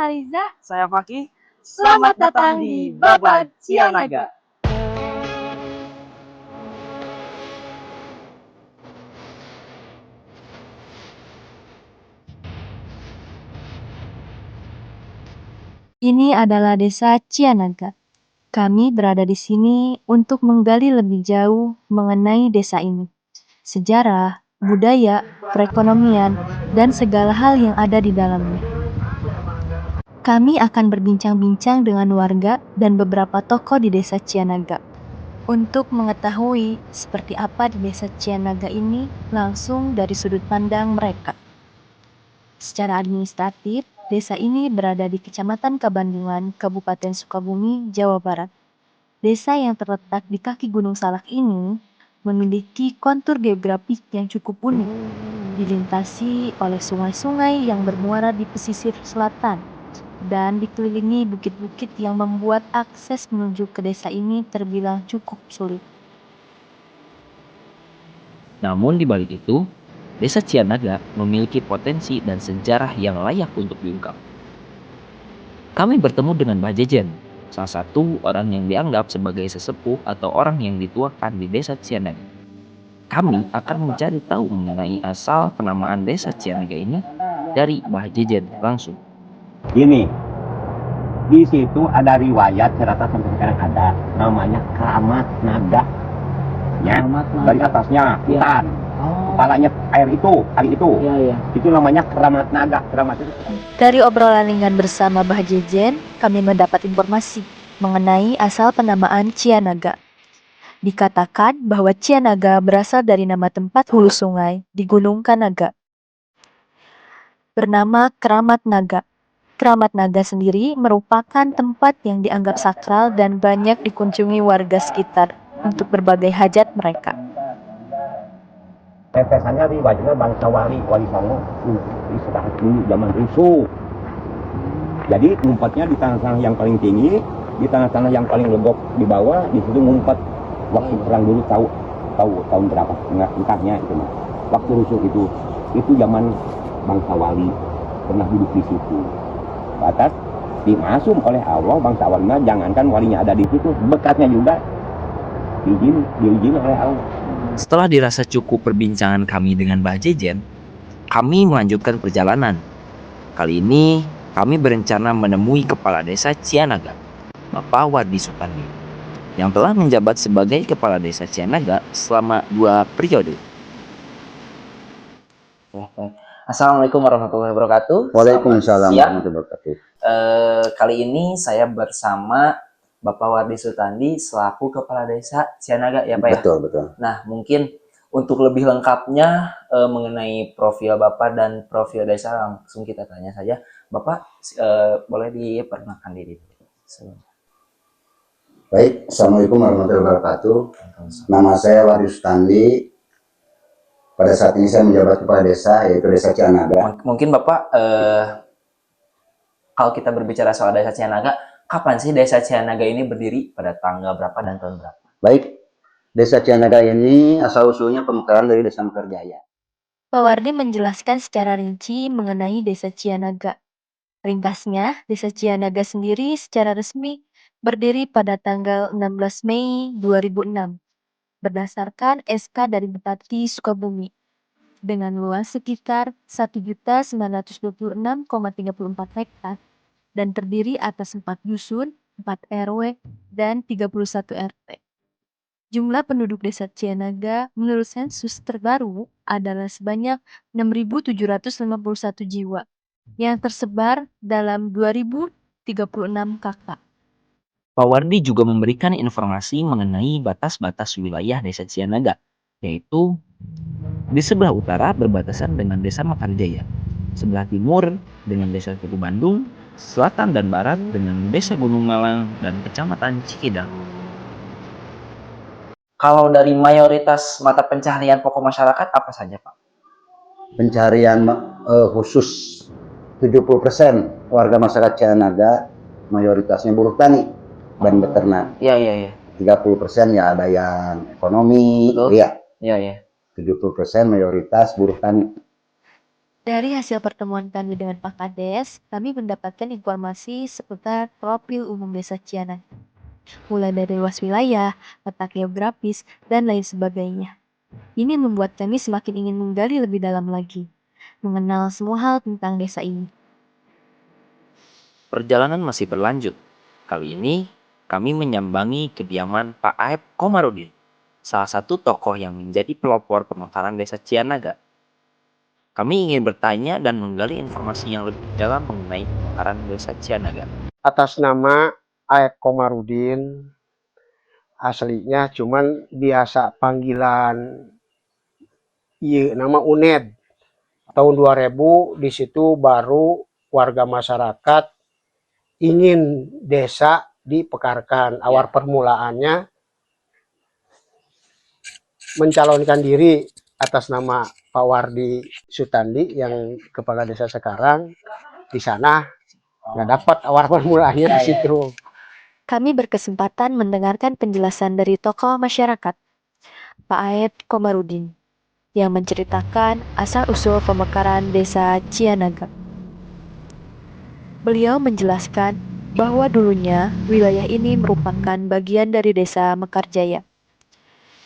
Aliza. Saya Fakih. Selamat datang di Babat Cianaga. Ini adalah desa Cianaga. Kami berada di sini untuk menggali lebih jauh mengenai desa ini. Sejarah, budaya, perekonomian, dan segala hal yang ada di dalamnya. Kami akan berbincang-bincang dengan warga dan beberapa tokoh di desa Cianaga. Untuk mengetahui seperti apa di desa Cianaga ini langsung dari sudut pandang mereka. Secara administratif, desa ini berada di Kecamatan Kabandungan, Kabupaten Sukabumi, Jawa Barat. Desa yang terletak di kaki Gunung Salak ini memiliki kontur geografis yang cukup unik, dilintasi oleh sungai-sungai yang bermuara di pesisir selatan, dan dikelilingi bukit-bukit yang membuat akses menuju ke desa ini terbilang cukup sulit. Namun di balik itu, Desa Cianaga memiliki potensi dan sejarah yang layak untuk diungkap. Kami bertemu dengan Mbah Jejen, salah satu orang yang dianggap sebagai sesepuh atau orang yang dituakan di Desa Cianaga. Kami akan mencari tahu mengenai asal penamaan Desa Cianaga ini dari Mbah Jejen langsung. Gini, di situ ada riwayat cerita sampai sekarang ada namanya Keramat Naga. Ya, dari atasnya hutan. Kepalanya air itu, kali itu. Itu namanya Keramat Naga. Keramat itu. Dari obrolan ringan bersama Mbah Jejen, kami mendapat informasi mengenai asal penamaan Cianaga. Dikatakan bahwa Cianaga berasal dari nama tempat hulu sungai di Gunung Kanaga. Bernama Keramat Naga. Keramat Naga sendiri merupakan tempat yang dianggap sakral dan banyak dikunjungi warga sekitar untuk berbagai hajat mereka. Tetesannya riwayatnya bangsa Wali Songo. Di sekitar dulu zaman rusuh. Jadi ngumpetnya di tanah-tanah yang paling tinggi, di tanah-tanah yang paling legok di bawah, di situ ngumpet. Waktu perang dulu tahu tahun berapa entahnya itu mah. Waktu rusuh itu zaman bangsa Wali pernah duduk di situ. Batas dimasuk oleh Allah bangsa Walinya, jangankan walinya ada di situ, bekatnya juga diizin oleh Allah. Setelah dirasa cukup perbincangan kami dengan Mbah Jejen, kami melanjutkan perjalanan. Kali ini kami berencana menemui Kepala Desa Cianaga, Bapak Wardi Sutandi, yang telah menjabat sebagai Kepala Desa Cianaga selama 2 periode. Assalamualaikum warahmatullahi wabarakatuh. Waalaikumsalam warahmatullahi wabarakatuh. Kali ini saya bersama Bapak Wardi Sutandi selaku Kepala Desa Cianaga ya Pak ya? Betul. Nah mungkin untuk lebih lengkapnya mengenai profil Bapak dan profil desa langsung kita tanya saja. Bapak boleh diperkenalkan diri. Baik, Assalamualaikum warahmatullahi wabarakatuh. Nama saya Wardi Sutandi. Pada saat ini saya menjabat Kepala Desa, yaitu Desa Cianaga. Mungkin Bapak, kalau kita berbicara soal Desa Cianaga, kapan sih Desa Cianaga ini berdiri? Pada tanggal berapa dan tahun berapa? Baik, Desa Cianaga ini asal-usulnya pemekaran dari Desa Mekarjaya. Pak Wardi menjelaskan secara rinci mengenai desa Cianaga. Ringkasnya, desa Cianaga sendiri secara resmi berdiri pada tanggal 16 Mei 2006 berdasarkan SK dari Bupati Sukabumi dengan luas sekitar 1.926,34 hektar dan terdiri atas 4 dusun, 4 RW, dan 31 RT. Jumlah penduduk desa Cianaga menurut sensus terbaru adalah sebanyak 6.751 jiwa yang tersebar dalam 2.036 kakak. Pak Wardi juga memberikan informasi mengenai batas-batas wilayah Desa Cianaga, yaitu di sebelah utara berbatasan dengan Desa Mekarjaya, sebelah timur dengan Desa Tugu Bandung, selatan dan barat dengan Desa Gunung Malang dan Kecamatan Cikidang. Kalau dari mayoritas mata pencaharian pokok masyarakat apa saja Pak? Pencarian khusus 70% warga masyarakat Cianaga mayoritasnya buruh tani dan beternak. Iya. 30% ya ada yang ekonomi. Betul. Iya. 70% 70% mayoritas buruh tani. Dari hasil pertemuan kami dengan Pak Kades, kami mendapatkan informasi seputar profil umum Desa Cianan, mulai dari luas wilayah, letak geografis, dan lain sebagainya. Ini membuat kami semakin ingin menggali lebih dalam lagi, mengenal semua hal tentang desa ini. Perjalanan masih berlanjut. Kali ini, kami menyambangi kediaman Pak Aep Komarudin, salah satu tokoh yang menjadi pelopor pemekaran Desa Cianaga. Kami ingin bertanya dan menggali informasi yang lebih dalam mengenai pemekaran Desa Cianaga. Atas nama Aep Komarudin, aslinya cuman biasa panggilan iya nama UNED. Tahun 2000 di situ baru warga masyarakat ingin desa dipekarkan. Awal permulaannya mencalonkan diri atas nama Pak Wardi Sutandi yang kepala desa sekarang. Di sana nggak dapat awal permulaannya di situ. Kami berkesempatan mendengarkan penjelasan dari tokoh masyarakat, Pak Aep Komarudin, yang menceritakan asal-usul pemekaran Desa Cianaga. Beliau menjelaskan bahwa dulunya wilayah ini merupakan bagian dari Desa Mekarjaya.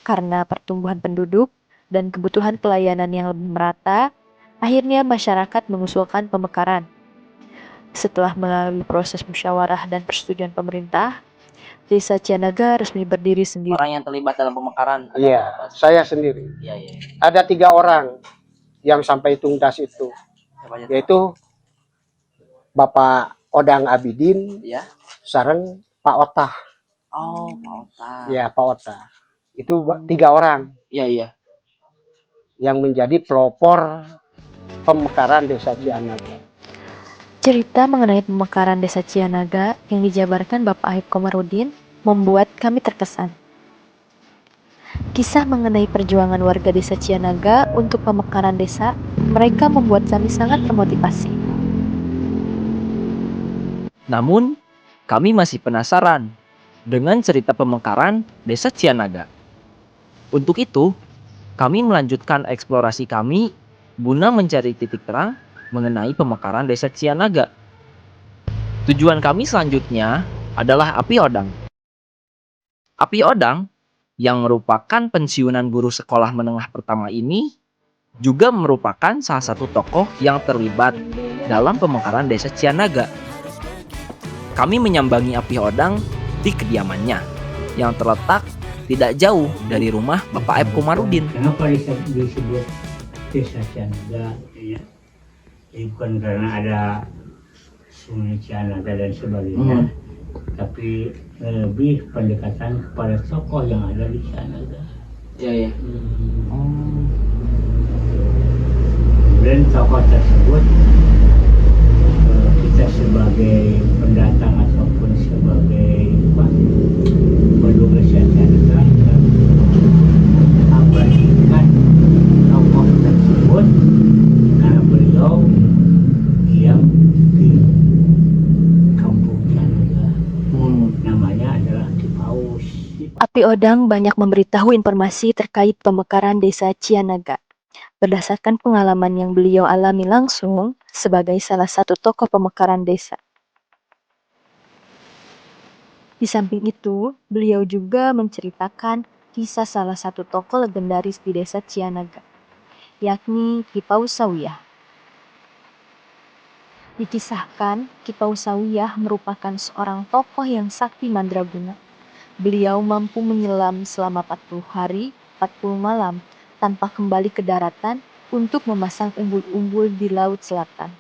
Karena pertumbuhan penduduk dan kebutuhan pelayanan yang lebih merata, akhirnya masyarakat mengusulkan pemekaran. Setelah melalui proses musyawarah dan persetujuan pemerintah, Desa Cianaga resmi berdiri sendiri. Orang yang terlibat dalam pemekaran. Iya, saya sendiri. Iya, iya. Ada 3 orang yang sampai tuntas itu, yaitu Bapak Odang Abidin, Ya. sareng Pak Otah. Oh, Pak Ota. Ya, Pak Otah. Itu 3 orang Iya, iya. yang menjadi pelopor pemekaran Desa Cianaga. Cerita mengenai pemekaran Desa Cianaga yang dijabarkan Bapak Aep Komarudin membuat kami terkesan. Kisah mengenai perjuangan warga Desa Cianaga untuk pemekaran desa, mereka membuat kami sangat termotivasi. Namun, kami masih penasaran dengan cerita pemekaran Desa Cianaga. Untuk itu, kami melanjutkan eksplorasi kami guna mencari titik terang mengenai pemekaran Desa Cianaga. Tujuan kami selanjutnya adalah Api Odang. Api Odang yang merupakan pensiunan guru sekolah menengah pertama ini juga merupakan salah satu tokoh yang terlibat dalam pemekaran Desa Cianaga. Kami menyambangi Api Odang di kediamannya yang terletak tidak jauh dari rumah Bapak Aep Komarudin. Kenapa disebut Desa Cianaga? Ya, bukan karena ada Sungai Cianaga dan sebagainya, tapi lebih pendekatan kepada tokoh yang ada di Cianaga. Iya, iya. Dan tokoh tersebut kita sebagai pendatang ataupun sebagai penduduk Desa Cianaga abadikan tokoh tersebut karena beliau yang di kampung Cianaga. Namanya adalah Kipaus. Api Odang banyak memberitahu informasi terkait pemekaran Desa Cianaga. Berdasarkan pengalaman yang beliau alami langsung sebagai salah satu tokoh pemekaran desa. Di samping itu, beliau juga menceritakan kisah salah satu tokoh legendaris di Desa Cianaga, yakni Kipaus Sawiyah. Dikisahkan, Kipaus Sawiyah merupakan seorang tokoh yang sakti mandraguna. Beliau mampu menyelam selama 40 hari, 40 malam, tanpa kembali ke daratan untuk memasang umbul-umbul di Laut Selatan.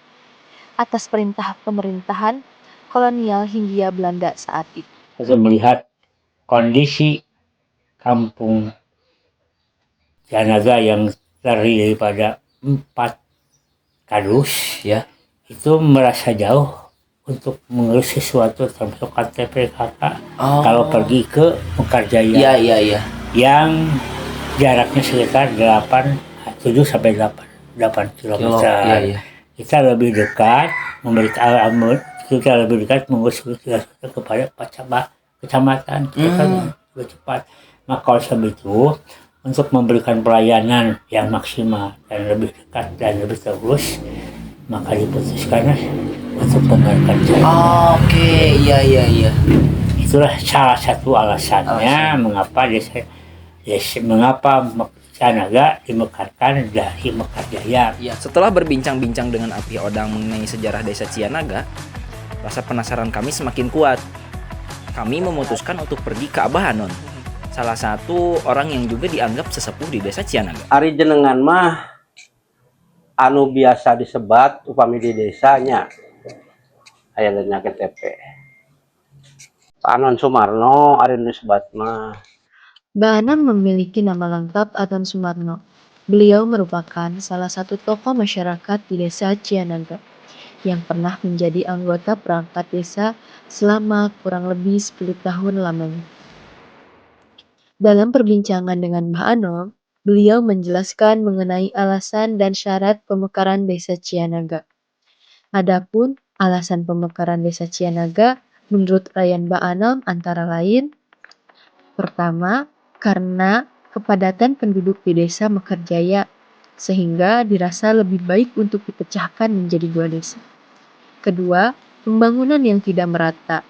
Atas perintah pemerintahan kolonial Hindia Belanda saat itu. Saya melihat kondisi kampung Cianaga yang terdiri daripada 4 kardus, ya, itu merasa jauh untuk mengurus sesuatu termasuk KTP kakak. Kalau pergi ke Mekarjaya, Iya. yang jaraknya sekitar 7-8 kilometer. Iya. Kita lebih dekat mengurus sesuatu kepada kecamatan. Kita kan lebih cepat. Maka oleh sebab itu untuk memberikan pelayanan yang maksimal dan lebih dekat dan lebih terus, maka diputuskan untuk mengadakan Cianaga. Oke, iya. Itulah salah satu alasannya mengapa Cianaga dimekarkan dari Mekarjaya. Ya, setelah berbincang-bincang dengan Api Odang mengenai sejarah desa Cianaga, rasa penasaran kami semakin kuat. Kami memutuskan untuk pergi ke Abah Anon, salah satu orang yang juga dianggap sesepuh di desa Cianaga. Ari jenengan mah anu biasa disebat upami di desanya aya dina KTP. Anon Sumarno ari disebat mah. Mbah Anon memiliki nama lengkap Aton Sumarno. Beliau merupakan salah satu tokoh masyarakat di desa Cianaga yang pernah menjadi anggota perangkat desa selama kurang lebih 10 tahun lamanya. Dalam perbincangan dengan Mbah Anom, beliau menjelaskan mengenai alasan dan syarat pemekaran desa Cianaga. Adapun alasan pemekaran desa Cianaga menurut Rayan Mbah Anom antara lain, pertama, karena kepadatan penduduk di desa Mekarjaya, sehingga dirasa lebih baik untuk dipecahkan menjadi 2 desa. Kedua, pembangunan yang tidak merata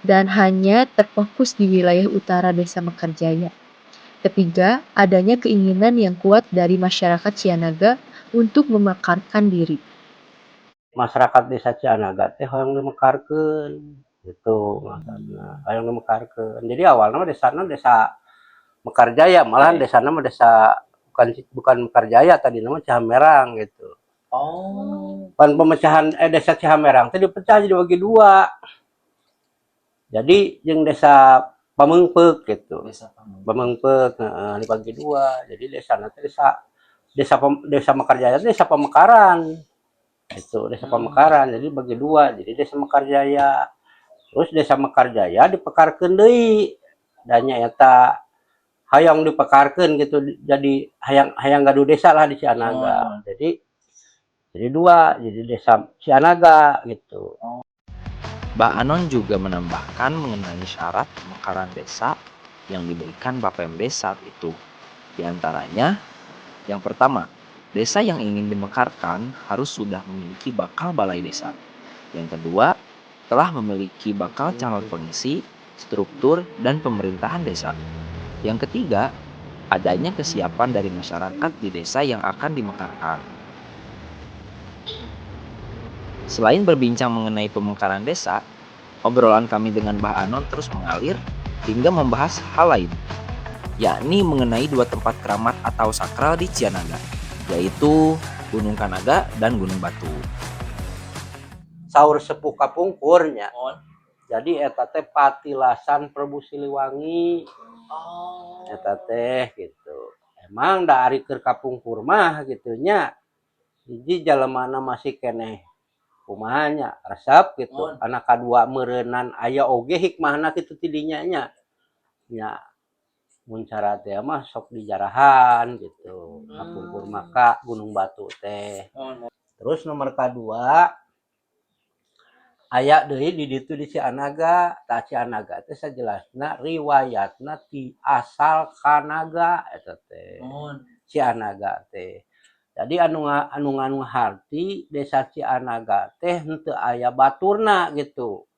dan hanya terfokus di wilayah utara desa Mekarjaya. Ketiga, adanya keinginan yang kuat dari masyarakat Cianaga untuk memekarkan diri. Masyarakat desa Cianaga teh hoyong dimekarkeun gitu maksudna. Hoyong dimekarkeun. Jadi awalnya mah desana desa Mekarjaya, malahan desana mah desa bukan Mekarjaya tadi nama Cihamerang gitu. Pan pemecahan desa Cihamerang teh dipecah jadi bagi 2. Jadi jeung desa Pamengpeuk gitu. Pamengpeuk dibagi 2. Jadi desana teh desa Mekarjaya teh desa pemekaran. Itu desa pemekaran jadi bagi 2. Jadi desa Mekarjaya. Terus desa Mekarjaya dipekarkeun deui. Dan nyata hayang dipekarkeun gitu jadi hayang gaduh desa lah di Cianaga. Jadi 2 jadi desa Cianaga gitu. Mbah Anon juga menambahkan mengenai syarat pemekaran desa yang diberikan Bapemdes saat itu. Di antaranya, yang pertama, desa yang ingin dimekarkan harus sudah memiliki bakal balai desa. Yang kedua, telah memiliki bakal calon pengisi, struktur, dan pemerintahan desa. Yang ketiga, adanya kesiapan dari masyarakat di desa yang akan dimekarkan. Selain berbincang mengenai pemekaran desa, obrolan kami dengan Mbah Anon terus mengalir hingga membahas hal lain, yakni mengenai 2 tempat keramat atau sakral di Cianaga, yaitu Gunung Kanaga dan Gunung Batu. Saur sepuh kapungkurnya. Jadi eta teh patilasan Prabu Siliwangi. Eta teh gitu. Emang dari keur kapungkur mah gitu nya. Hiji jalemana masih keneh kumahanya resep gitu. Anak kadua meureunnan aya oge hikmahna kitu tidinya nya. Nya mun cara teh mah sok dijarahan gitu. Kapungkur maka Gunung Batu teh. Terus nomor kedua aya deui di ditu di Cianaga. Tah Cianaga teh sajelasna riwayatna ti asal Kanaga eta teh. Cianaga teh. Jadi anu harti desa Cianaga teh henteu aya baturna gitu.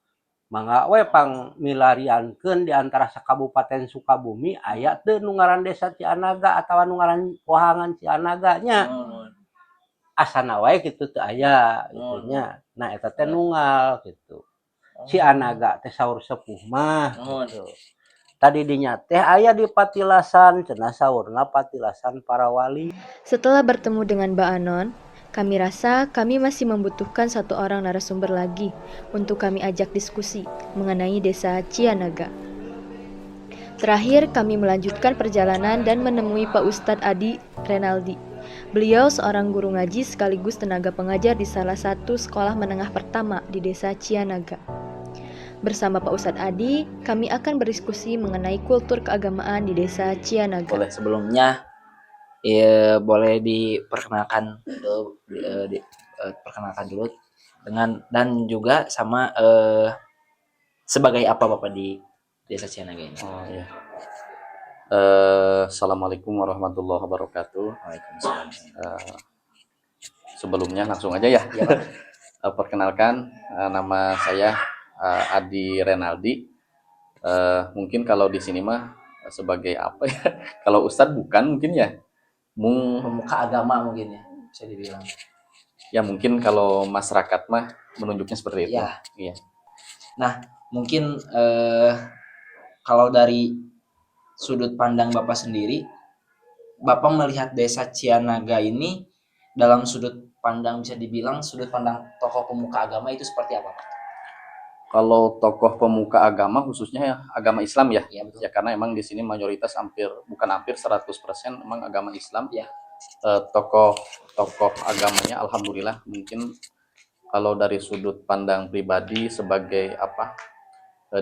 Mangga we pang milariankeun di antara sakabupaten Sukabumi aya teu nu ngaran desa Cianaga atawa nu ngaran pohangan Cianaga nya. Asana wae kitu teu aya gitu nya. Nah eta teh nunggal gitu. Cianaga teh saur sepuh mah gitu. Tadi dinya teh aya di patilasan cenah saurna patilasan para wali. Setelah bertemu dengan Mbak Anon, kami rasa kami masih membutuhkan 1 orang narasumber lagi untuk kami ajak diskusi mengenai desa Cianaga. Terakhir, kami melanjutkan perjalanan dan menemui Pak Ustadz Adi Renaldi. Beliau seorang guru ngaji sekaligus tenaga pengajar di salah satu sekolah menengah pertama di desa Cianaga. Bersama Pak Ustadz Adi, kami akan berdiskusi mengenai kultur keagamaan di desa Cianaga. Boleh sebelumnya, boleh diperkenalkan dulu dengan dan juga sama sebagai apa Bapak di desa Cianaga ini? Oh ya. Assalamualaikum warahmatullahi wabarakatuh. Waalaikumsalam. Sebelumnya langsung aja ya. Ya, Pak. Perkenalkan, nama saya Adi Renaldi. Mungkin kalau di sini mah sebagai apa ya? Kalau Ustadz bukan mungkin ya. Pemuka agama mungkin ya, bisa dibilang. Ya mungkin kalau masyarakat mah menunjuknya seperti itu. Ya. Iya. Nah, mungkin kalau dari sudut pandang Bapak sendiri, Bapak melihat desa Cianaga ini dalam sudut pandang, bisa dibilang sudut pandang tokoh pemuka agama itu seperti apa, Pak? Kalau tokoh pemuka agama khususnya ya, agama Islam ya. Ya, betul. Ya karena emang di sini mayoritas bukan hampir 100% emang agama Islam. Ya. Tokoh agamanya alhamdulillah mungkin kalau dari sudut pandang pribadi sebagai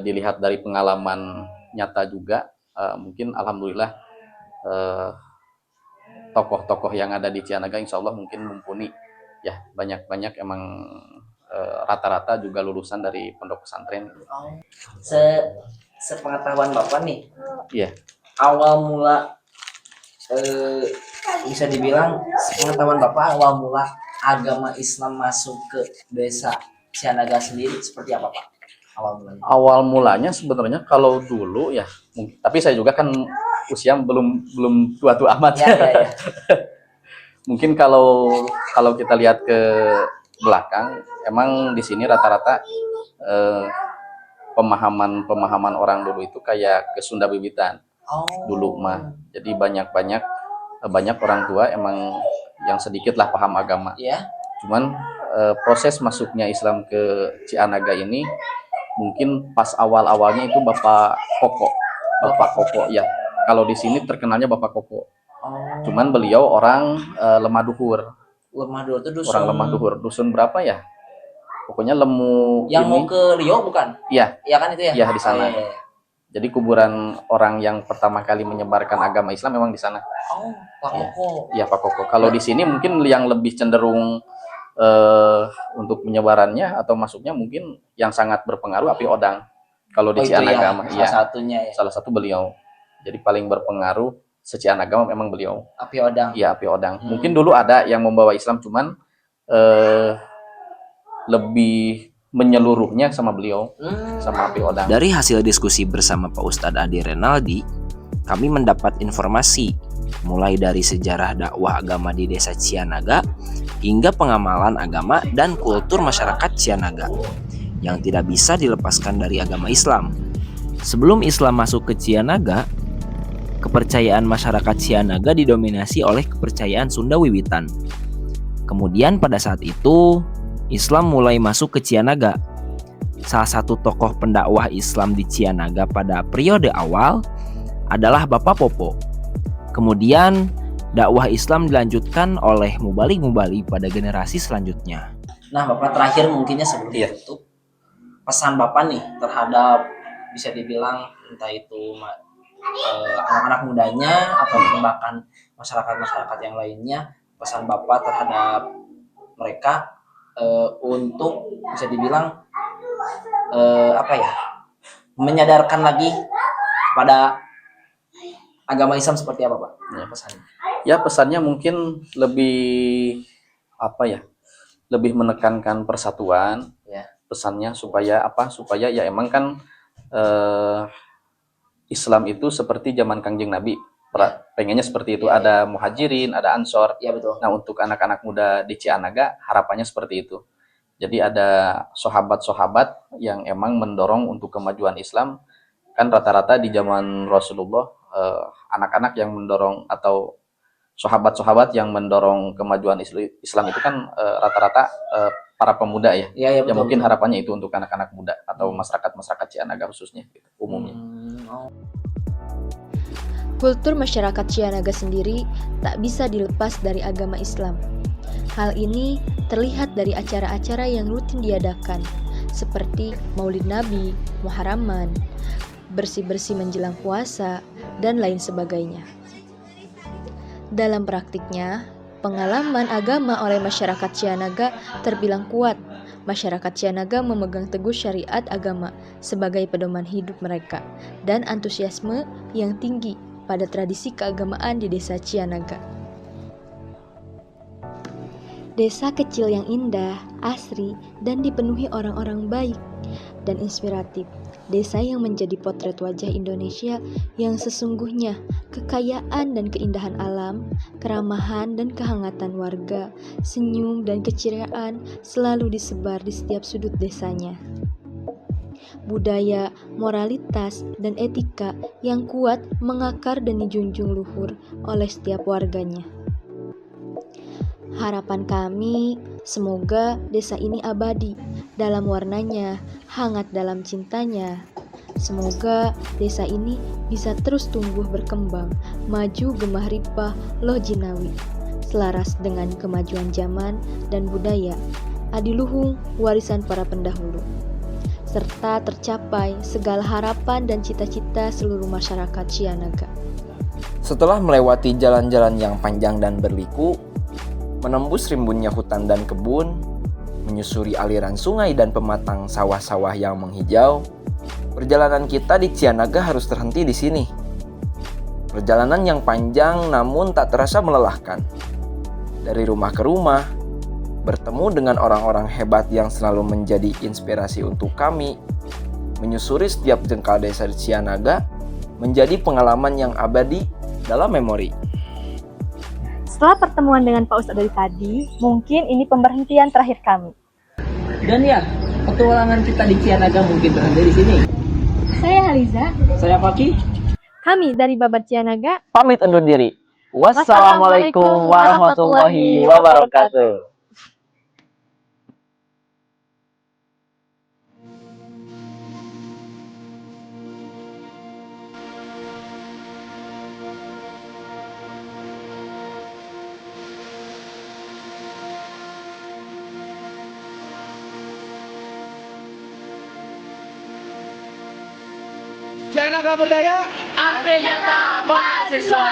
dilihat dari pengalaman nyata juga mungkin alhamdulillah tokoh-tokoh yang ada di Cianaga insya Allah mungkin mumpuni ya, banyak emang rata-rata juga lulusan dari pondok pesantren. Sepengetahuan Bapak nih, Iya. awal mula bisa dibilang sepengetahuan Bapak, awal mula agama Islam masuk ke desa Cianaga sendiri seperti apa, Pak? Awal mulanya sebenarnya kalau dulu ya, mungkin, tapi saya juga kan usia belum tua-tua amat. Ya. Mungkin kalau kita lihat ke belakang, emang di sini rata-rata pemahaman orang dulu itu kayak ke Sunda Bibitan. Dulu mah. Jadi banyak orang tua emang yang sedikit lah paham agama. Ya. Cuman proses masuknya Islam ke Cianaga ini mungkin pas awal-awalnya itu Bapak Koko ya. Kalau di sini terkenalnya Bapak Koko. Cuman beliau orang lemah duhur. Lemah Duhur itu dusun. Orang lemah duhur. Dusun berapa ya? Pokoknya lemu yang ini. Mau ke Riau bukan? Iya. Iya kan itu ya? Iya di sana. Iya. Jadi kuburan orang yang pertama kali menyebarkan agama Islam memang di sana. Pak Koko. Iya, Pak Koko. Kalau di sini mungkin yang lebih cenderung untuk penyebarannya atau masuknya mungkin yang sangat berpengaruh Api Odang. Kalau di Cianaga mah salah satunya ya. Salah satu beliau. Jadi paling berpengaruh se-Cianaga memang beliau. Api Odang. Iya, Api Odang. Mungkin dulu ada yang membawa Islam cuman lebih menyeluruhnya sama beliau, sama Api Odang. Dari hasil diskusi bersama Pak Ustadz Adi Renaldi, kami mendapat informasi mulai dari sejarah dakwah agama di desa Cianaga hingga pengamalan agama dan kultur masyarakat Cianaga yang tidak bisa dilepaskan dari agama Islam. Sebelum Islam masuk ke Cianaga, kepercayaan masyarakat Cianaga didominasi oleh kepercayaan Sunda Wiwitan. Kemudian pada saat itu, Islam mulai masuk ke Cianaga. Salah satu tokoh pendakwah Islam di Cianaga pada periode awal adalah Bapak Popo. Kemudian dakwah Islam dilanjutkan oleh mubalik-mubalik pada generasi selanjutnya. Nah, Bapak terakhir mungkinnya sebelum itu pesan Bapak nih terhadap bisa dibilang entah itu anak-anak mudanya atau bahkan masyarakat-masyarakat yang lainnya, pesan Bapak terhadap mereka untuk bisa dibilang menyadarkan lagi pada agama Islam seperti apa, Pak? Ya, pesannya. Ya, pesannya mungkin lebih lebih menekankan persatuan. Ya. Pesannya supaya ya emang kan Islam itu seperti zaman Kangjeng Nabi. Pengennya seperti itu, ada muhajirin, ada ansor. Ya, betul. Nah, untuk anak-anak muda di Cianaga harapannya seperti itu. Jadi ada sahabat-sahabat yang emang mendorong untuk kemajuan Islam. Kan rata-rata di zaman Rasulullah anak-anak yang mendorong atau sahabat-sahabat yang mendorong kemajuan Islam itu kan rata-rata para pemuda ya. Ya, betul, mungkin betul. Harapannya itu untuk anak-anak muda atau masyarakat Cianaga khususnya gitu, umumnya. Kultur masyarakat Cianaga sendiri tak bisa dilepas dari agama Islam. Hal ini terlihat dari acara-acara yang rutin diadakan, seperti Maulid Nabi, Muharraman, bersih-bersih menjelang puasa, dan lain sebagainya. Dalam praktiknya, pengalaman agama oleh masyarakat Cianaga terbilang kuat. Masyarakat Cianaga memegang teguh syariat agama sebagai pedoman hidup mereka dan antusiasme yang tinggi pada tradisi keagamaan di Desa Cianaga. Desa kecil yang indah, asri, dan dipenuhi orang-orang baik dan inspiratif. Desa yang menjadi potret wajah Indonesia yang sesungguhnya, kekayaan dan keindahan alam, keramahan dan kehangatan warga, senyum dan keceriaan selalu disebar di setiap sudut desanya. Budaya, moralitas, dan etika yang kuat mengakar dan dijunjung luhur oleh setiap warganya. Harapan kami, semoga desa ini abadi dalam warnanya, hangat dalam cintanya. Semoga desa ini bisa terus tumbuh berkembang, maju gemah ripah loh jinawi, selaras dengan kemajuan zaman dan budaya, adiluhung warisan para pendahulu, serta tercapai segala harapan dan cita-cita seluruh masyarakat Cianaga. Setelah melewati jalan-jalan yang panjang dan berliku, menembus rimbunnya hutan dan kebun, menyusuri aliran sungai dan pematang sawah-sawah yang menghijau, perjalanan kita di Cianaga harus terhenti di sini. Perjalanan yang panjang namun tak terasa melelahkan. Dari rumah ke rumah, bertemu dengan orang-orang hebat yang selalu menjadi inspirasi untuk kami, menyusuri setiap jengkal desa di Cianaga, menjadi pengalaman yang abadi dalam memori. Setelah pertemuan dengan Pak Ustadz dari tadi, mungkin ini pemberhentian terakhir kami. Dan ya, petualangan kita di Cianaga mungkin berhenti di sini. Saya Haliza. Saya Faki, Kami dari Babat Cianaga. pamit undur diri. Wassalamualaikum warahmatullahi wabarakatuh. Cianaga Berdaya, Artinya mahasiswa.